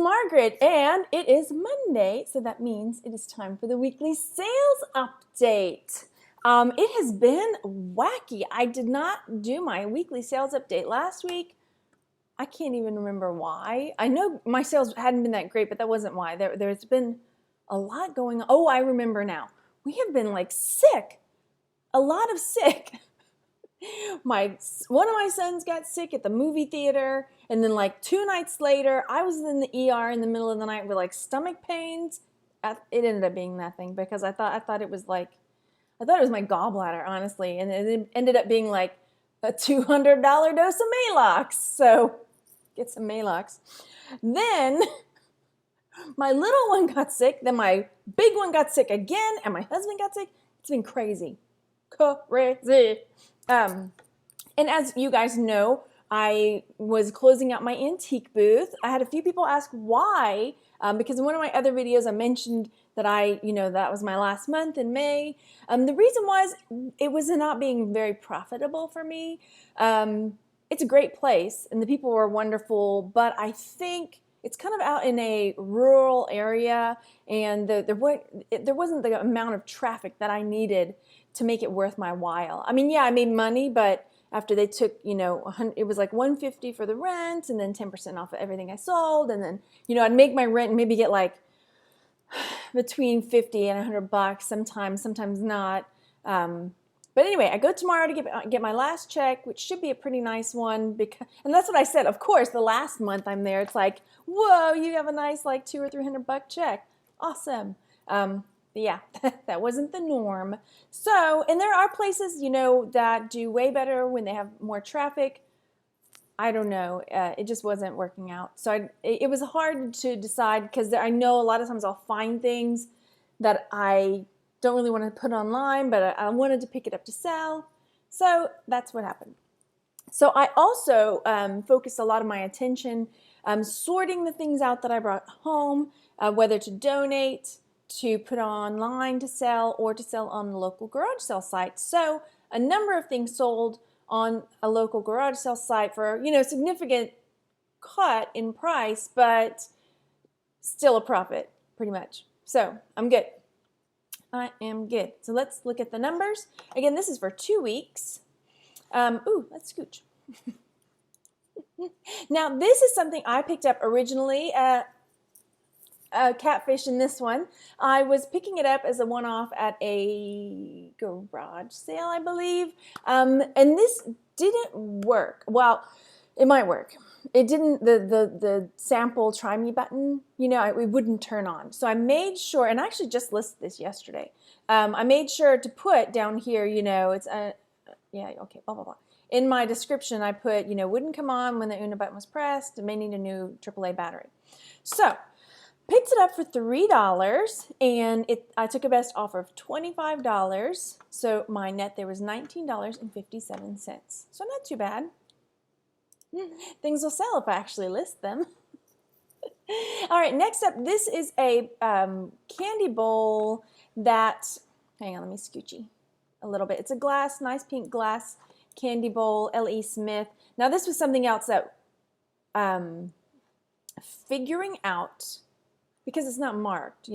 Margaret, and it is Monday, so that means it is time for the weekly sales update. It has been wacky. I did not do my weekly sales update last week. I can't even remember why. I know my sales hadn't been that great, but that wasn't why. There's been a lot going on. Oh, I remember now. We have been like sick. A lot of sick. One of my sons got sick at the movie theater, and then like 2 nights later, I was in the ER in the middle of the night with like stomach pains. It ended up being nothing because I thought it was my gallbladder, honestly, and it ended up being like a $200 dose of Mailbox. So get some Mailbox. Then my little one got sick. Then my big one got sick again, and my husband got sick. It's been crazy. Crazy. And as you guys know, I was closing out my antique booth. I had a few people ask why, because in one of my other videos I mentioned that that was my last month in May. The reason was it was not being very profitable for me. It's a great place and the people were wonderful, but I think it's kind of out in a rural area, and there wasn't the amount of traffic that I needed to make it worth my while. I mean, yeah, I made money, but after they took, it was like $150 for the rent and then 10% off of everything I sold. And then, I'd make my rent and maybe get like between $50 and $100 sometimes not. But anyway, I go tomorrow to get my last check, which should be a pretty nice one. And that's what I said. Of course, the last month I'm there, it's like, whoa, you have a nice like $200 or $300 check. Awesome. Yeah, that wasn't the norm. So, and there are places, that do way better when they have more traffic. I don't know. It just wasn't working out. So it was hard to decide because I know a lot of times I'll find things that I don't really want to put online, but I wanted to pick it up to sell. So that's what happened. So I also focused a lot of my attention sorting the things out that I brought home, whether to donate, to put online to sell, or to sell on the local garage sale site. So a number of things sold on a local garage sale site for, significant cut in price, but still a profit, pretty much. So I'm good. I am good. So let's look at the numbers. Again, this is for 2 weeks. Let's scooch. Now, this is something I picked up originally at Catfish in this one. I was picking it up as a one-off at a garage sale, I believe. And this didn't work. Well, it might work. It didn't, the sample try me button, it wouldn't turn on. So I made sure, and I actually just listed this yesterday. I made sure to put down here, it's blah, blah, blah. In my description, I put, wouldn't come on when the Una button was pressed. It may need a new AAA battery. So picked it up for $3, and I took a best offer of $25. So my net there was $19.57. So not too bad. Things will sell if I actually list them. All right, next up, this is a candy bowl that, hang on, let me scoochy a little bit. It's a nice pink glass candy bowl, L.E. Smith. Now this was something else that figuring out, because it's not marked,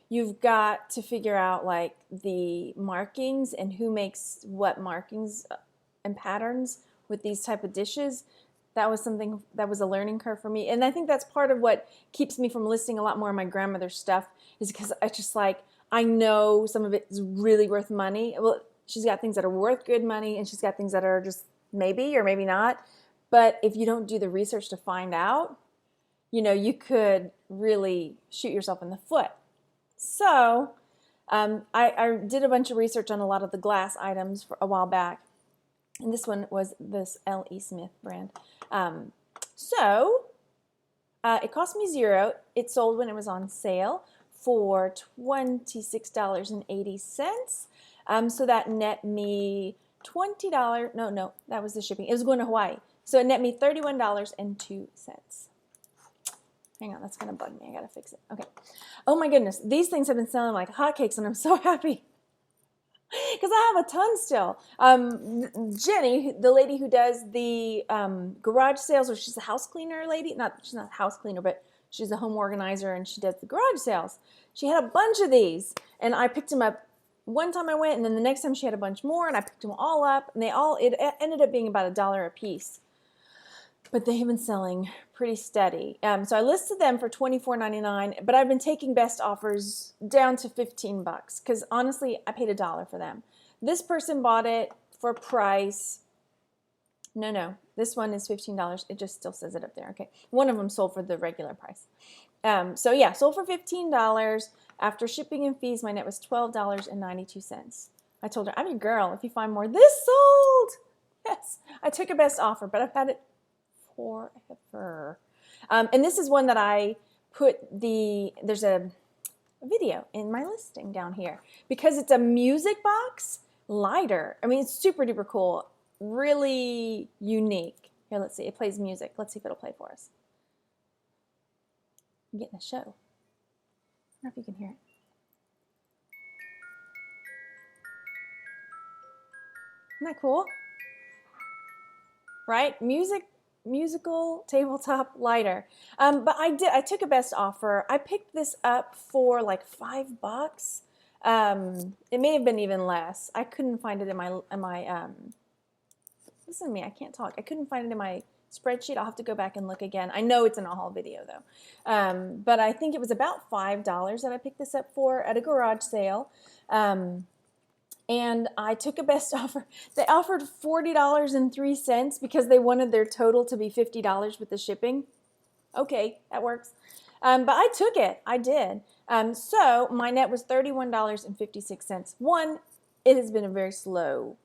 you've got to figure out like the markings and who makes what markings and patterns with these type of dishes. That was something that was a learning curve for me. And I think that's part of what keeps me from listing a lot more of my grandmother's stuff, is because I know some of it is really worth money. Well, she's got things that are worth good money, and she's got things that are just maybe or maybe not. But if you don't do the research to find out, you could really shoot yourself in the foot. So I did a bunch of research on a lot of the glass items for a while back. And this one was this L.E. Smith brand. It cost me $0. It sold when it was on sale for $26.80. So that net me $20. No, that was the shipping. It was going to Hawaii. So it net me $31.02. Hang on, that's going to bug me. I got to fix it. Okay. Oh my goodness. These things have been selling like hotcakes, and I'm so happy because I have a ton still. Jenny, the lady who does the garage sales, or she's a house cleaner lady. She's not a house cleaner, but She's a home organizer and she does the garage sales. She had a bunch of these, and I picked them up one time I went, and then the next time she had a bunch more, and I picked them all up, and it ended up being about $1 a piece. But they have been selling pretty steady. So I listed them for $24.99, but I've been taking best offers down to $15 because honestly, I paid $1 for them. This person bought it for price. No, this one is $15. It just still says it up there. Okay, one of them sold for the regular price. So yeah, sold for $15. After shipping and fees, my net was $12.92. I told her, I'm your girl. If you find more, this sold. Yes, I took a best offer, but I've had it forever. And this is one that I put there's a video in my listing down here because it's a music box lighter. I mean, it's super duper cool, really unique. Here, let's see. It plays music. Let's see if it'll play for us. I'm getting a show. I don't know if you can hear it. Isn't that cool? Right? Musical tabletop lighter. But I took a best offer. I picked this up for like $5. It may have been even less. I couldn't find it in my listen to me, I can't talk. I couldn't find it in my spreadsheet. I'll have to go back and look again. I know it's in a haul video though. But I think it was about $5 that I picked this up for at a garage sale. And I took a best offer. They offered $40.03 because they wanted their total to be $50 with the shipping. Okay, that works. But I took it. I did. So my net was $31.56. One, it has been a very slow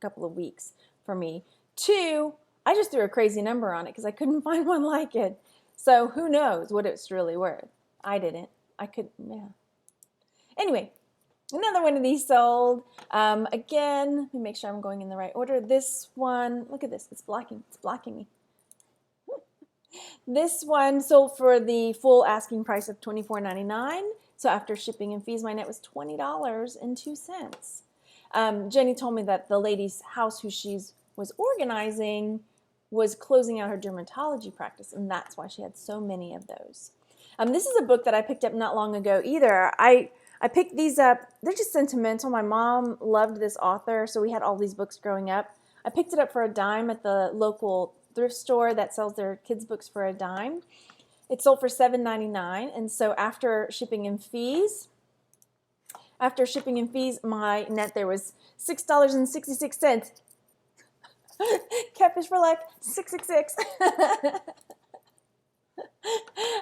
couple of weeks for me. Two, I just threw a crazy number on it because I couldn't find one like it. So who knows what it's really worth. I didn't. Yeah. Anyway. Another one of these sold. Again, let me make sure I'm going in the right order. This one, look at this. It's blocking me. This one sold for the full asking price of $24.99. So after shipping and fees, my net was $20.02. Jenny told me that the lady's house who she was organizing was closing out her dermatology practice, and that's why she had so many of those. This is a book that I picked up not long ago either. I picked these up. They're just sentimental. My mom loved this author, so we had all these books growing up. I picked it up for $0.10 at the local thrift store that sells their kids' books for $0.10. It sold for $7.99, and so after shipping and fees, my net there was $6.66. Catfish for like 666.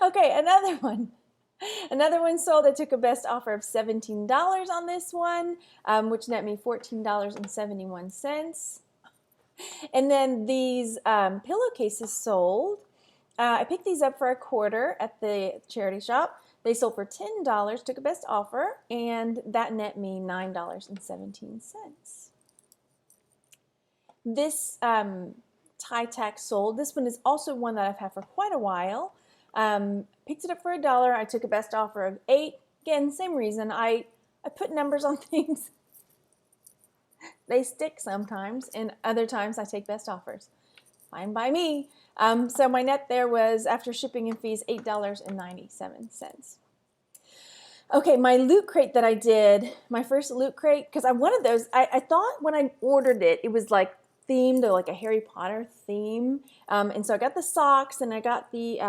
Okay, another one. Another one sold. I took a best offer of $17 on this one, which net me $14.71. And then these pillowcases sold. I picked these up for $0.25 at the charity shop. They sold for $10, took a best offer, and that net me $9.17. This tie tack sold. This one is also one that I've had for quite a while. Picked it up for $1. I took a best offer of $8. Again, same reason. I put numbers on things. They stick sometimes, and other times I take best offers. Fine by me. So my net there was, after shipping and fees, $8.97. Okay, my loot crate that I did, my first loot crate, because I wanted those. I thought when I ordered it, it was like themed, or like a Harry Potter theme. And so I got the socks, and I got the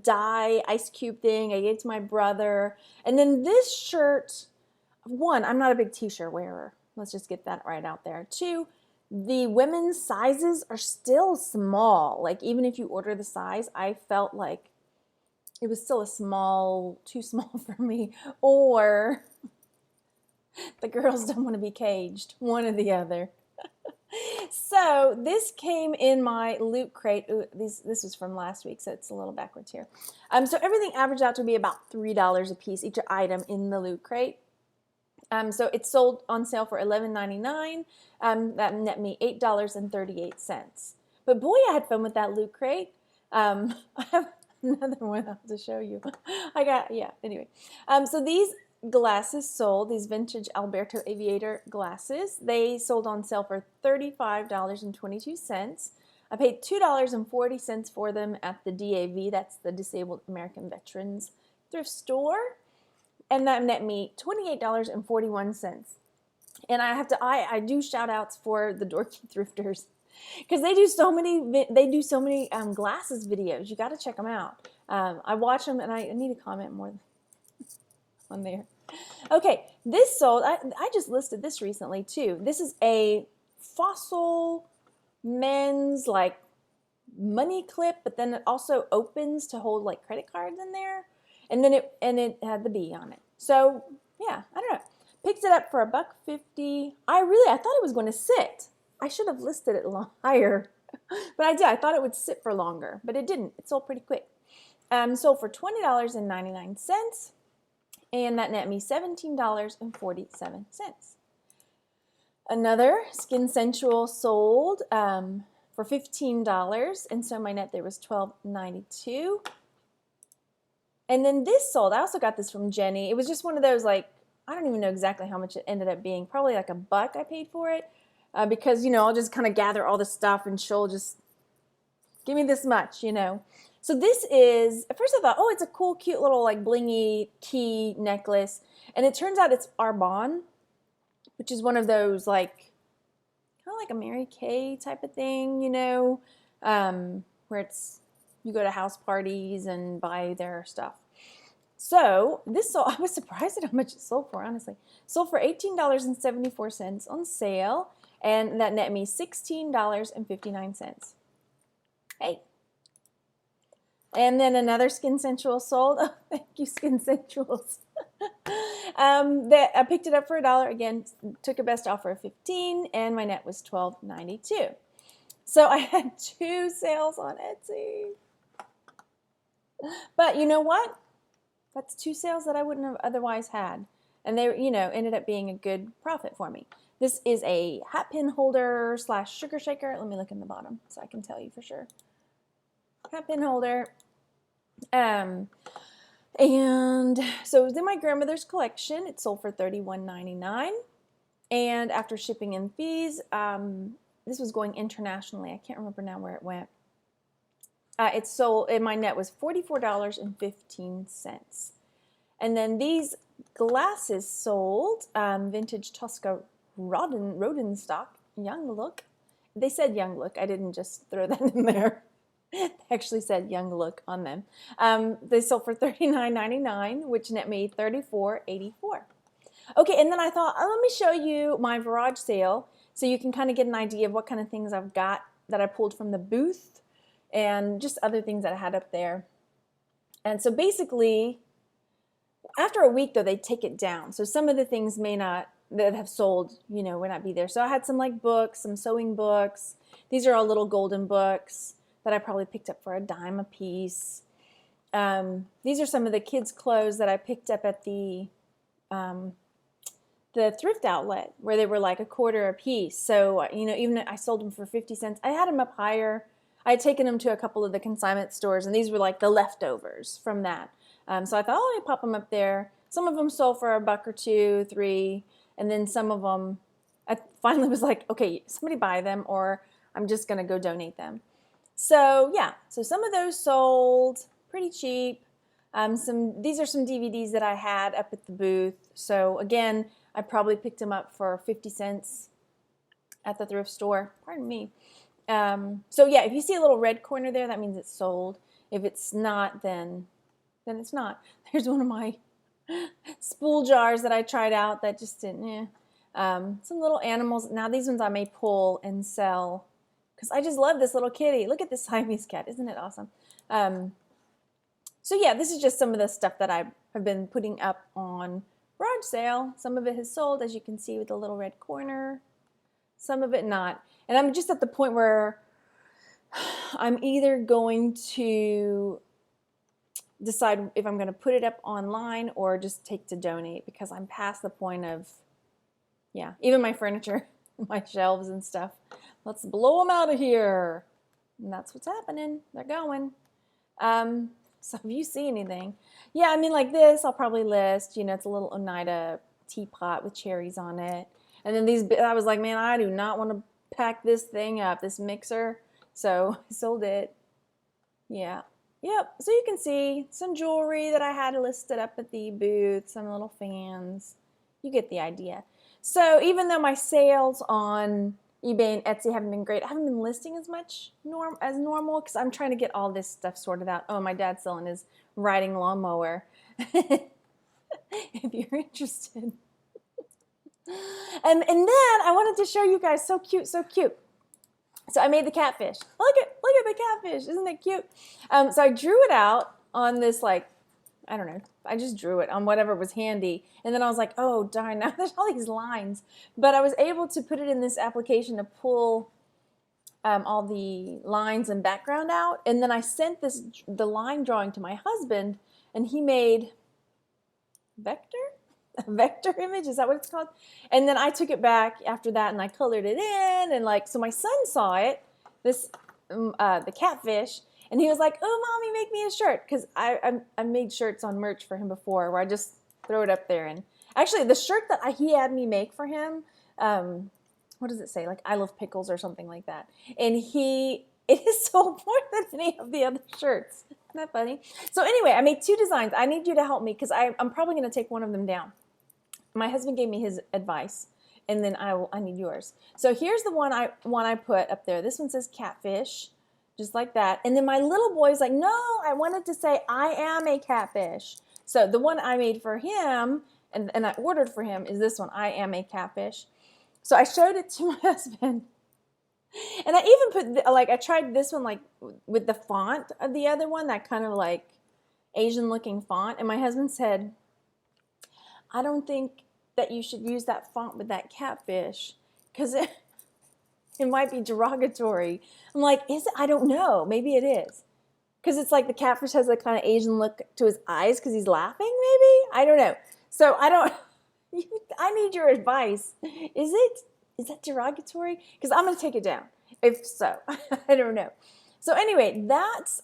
dye ice cube thing. I gave it to my brother. And then this shirt, one, I'm not a big t-shirt wearer. Let's just get that right out there. Two, the women's sizes are still small. Like, even if you order the size, I felt like it was still too small for me. Or the girls don't want to be caged, one or the other. So this came in my loot crate. Ooh, this was from last week, so it's a little backwards here. So everything averaged out to be about $3 a piece, each item in the loot crate. So it sold on sale for $11.99. That net me $8.38. But boy, I had fun with that loot crate. I have another one I'll have to show you. Anyway. So these glasses sold, these vintage Alberto Aviator glasses. They sold on sale for $35.22. I paid $2.40 for them at the DAV, that's the Disabled American Veterans thrift store, and that net me $28.41. And I do shout outs for the dorky thrifters because they do so many glasses videos. You got to check them out. I watch them and I need to comment more on there. Okay, this sold. I just listed this recently too. This is a Fossil men's like money clip, but then it also opens to hold like credit cards in there, and then it had the bee on it. So yeah, I don't know. Picked it up for $1.50. I thought it was going to sit. I should have listed it higher, but I did. I thought it would sit for longer, but it didn't. It sold pretty quick. Sold for $20.99, and that net me $17.47. Another Skin Sensual sold for $15, and so my net there was $12.92. And then this sold. I also got this from Jenny. It was just one of those, like, I don't even know exactly how much it ended up being. Probably like $1 I paid for it because, I'll just kind of gather all the stuff and she'll just give me this much, So this is, at first I thought, oh, it's a cool, cute little like blingy key necklace. And it turns out it's Arbonne, which is one of those like, kind of like a Mary Kay type of thing, where it's, you go to house parties and buy their stuff. So this sold, I was surprised at how much it sold for, honestly. Sold for $18.74 on sale, and that net me $16.59. Hey. And then another Skin Sensual sold. Oh, thank you, Skin Sensuals. I picked it up for $1. Again, took a best offer of $15, and my net was $12.92. So I had 2 sales on Etsy. But you know what? That's 2 sales that I wouldn't have otherwise had. And they, ended up being a good profit for me. This is a hat pin holder / sugar shaker. Let me look in the bottom so I can tell you for sure. Hat pin holder. And so it was in my grandmother's collection. It sold for $31.99. And after shipping and fees, this was going internationally. I can't remember now where it went. It sold, and my net was $44.15. And then these glasses sold, vintage Tosca Rodenstock, young look. They said young look. I didn't just throw that in there. They actually said young look on them. They sold for $39.99, which net me $34.84. Okay, and then I thought, let me show you my Varagesale so you can kind of get an idea of what kind of things I've got that I pulled from the booth and just other things that I had up there. And so basically, after a week though, they take it down. So some of the things that have sold, may not be there. So I had some like books, some sewing books. These are all little golden books that I probably picked up for $0.10 a piece. These are some of the kids' clothes that I picked up at the thrift outlet where they were like $0.25 a piece. So, even I sold them for 50 cents. I had them up higher. I had taken them to a couple of the consignment stores, and these were like the leftovers from that. So I thought, let me pop them up there. Some of them sold for $1 or $2, $3, and then some of them, I finally was like, okay, somebody buy them, or I'm just going to go donate them. So yeah, so some of those sold pretty cheap. These are some DVDs that I had up at the booth. So again, I probably picked them up for 50 cents at the thrift store. Pardon me. So yeah, if you see a little red corner there, that means it's sold. If it's not, then it's not. There's one of my spool jars that I tried out that just didn't, some little animals. Now these ones I may pull and sell because I just love this little kitty. Look at this Siamese cat. Isn't it awesome? So yeah, this is just some of the stuff that I have been putting up on Varagesale. Some of it has sold, as you can see with the little red corner. Some of it not. And I'm just at the point where I'm either going to decide if I'm going to put it up online or just take to donate, because I'm past the point of, yeah, even my furniture, my shelves and stuff. Let's blow them out of here. And that's what's happening. They're going. So if you see anything, yeah, I mean, like this, I'll probably list, it's a little Oneida teapot with cherries on it. And then these, I was like, man, I do not want to pack this thing up, this mixer. So I sold it. Yeah. Yep. So you can see some jewelry that I had listed up at the booth, some little fans. You get the idea. So even though my sales on eBay and Etsy haven't been great, I haven't been listing as much as normal because I'm trying to get all this stuff sorted out. Oh, my dad's selling his riding lawnmower. If you're interested. And then I wanted to show you guys, so cute, so cute. So I made the catfish. Look at the catfish. Isn't it cute? So I drew it out on this, like, I don't know. I just drew it on whatever was handy. And then I was like, oh, darn, now there's all these lines. But I was able to put it in this application to pull all the lines and background out. And then I sent the line drawing to my husband, and he made a vector image, is that what it's called? And then I took it back after that and I colored it in, and like, so my son saw it, the catfish, and he was like, oh, Mommy, make me a shirt, because I made shirts on merch for him before where I just throw it up there. And actually the shirt that he had me make for him, what does it say, like I love pickles or something like that, and it is sold more than any of the other shirts. Isn't that funny? So anyway, I made 2 designs. I need you to help me because I'm probably going to take one of them down. My husband gave me his advice, and then I need yours. So here's the one I put up there. This one says catfish, just like that. And then my little boy's like, no, I wanted to say I am a catfish. So the one I made for him and I ordered for him is this one, I am a catfish. So I showed it to my husband. And I even put, I tried this one like with the font of the other one, that kind of like Asian looking font. And my husband said, I don't think that you should use that font with that catfish because it might be derogatory. I'm like, is it? I don't know. Maybe it is. Because it's like the catfish has a kind of Asian look to his eyes because he's laughing, maybe? I don't know. So I need your advice. Is that derogatory? Because I'm going to take it down. If so, I don't know. So anyway, those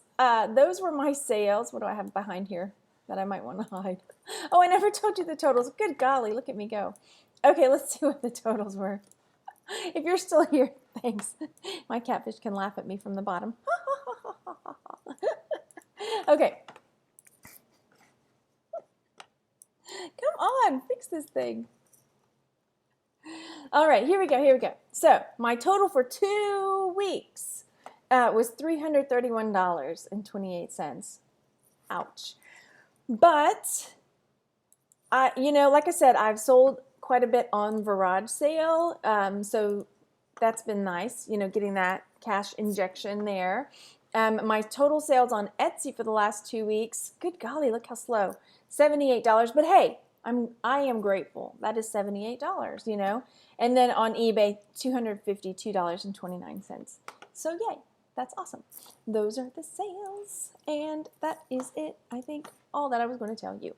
were my sales. What do I have behind here that I might want to hide? Oh, I never told you the totals. Good golly, look at me go. Okay, let's see what the totals were. If you're still here, thanks. My catfish can laugh at me from the bottom. Okay. Come on, fix this thing. All right, here we go. So my total for 2 weeks was $331.28. Ouch. But, like I said, I've sold quite a bit on Varagesale, so that's been nice, getting that cash injection there. My total sales on Etsy for the last 2 weeks, good golly, look how slow, $78. But hey, I am grateful. That is $78, And then on eBay, $252.29. So yay, that's awesome. Those are the sales, and that is it, I think, all that I was going to tell you.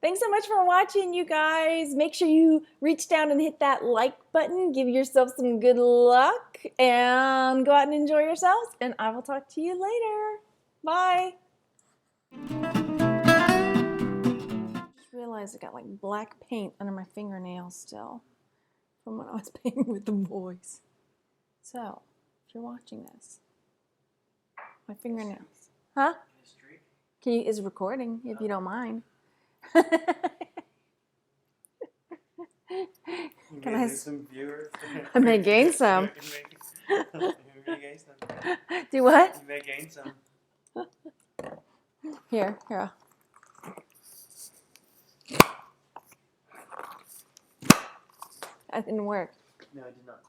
Thanks so much for watching, you guys. Make sure you reach down and hit that like button. Give yourself some good luck and go out and enjoy yourselves. And I will talk to you later. Bye. Just realized I got like black paint under my fingernails still from when I was painting with the boys. So, if you're watching this, my fingernails. Huh? Is recording if you don't mind. Can I some viewers? I may gain some. Do what? You may gain some. Here. That didn't work. No, it did not.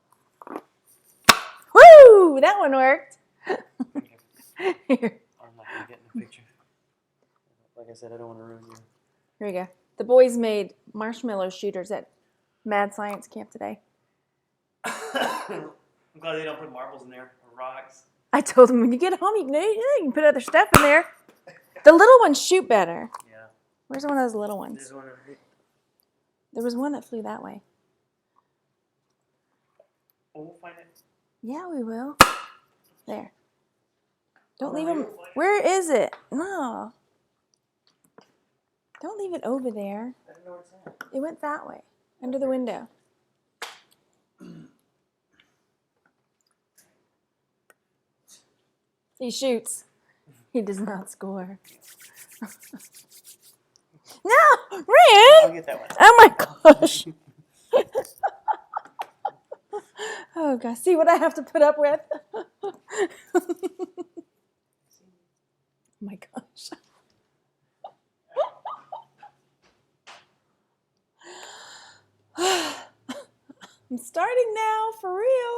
Woo! That one worked. Here. I'm not going to get in the picture. Like I said, I don't want to ruin you. Here we go. The boys made marshmallow shooters at Mad Science Camp today. I'm glad they don't put marbles in there or rocks. I told them when you get home, you can put other stuff in there. The little ones shoot better. Yeah. Where's one of those little ones? There was one that flew that way. Oh, we'll find it. Yeah, we will. There. Don't leave them. Where is it? No. Don't leave it over there. I don't know where it's at. It went that way, under the window. He shoots. He does not score. No, I'll Ren! get that one. Oh my gosh. Oh gosh, see what I have to put up with? Oh my gosh. I'm starting now, for real.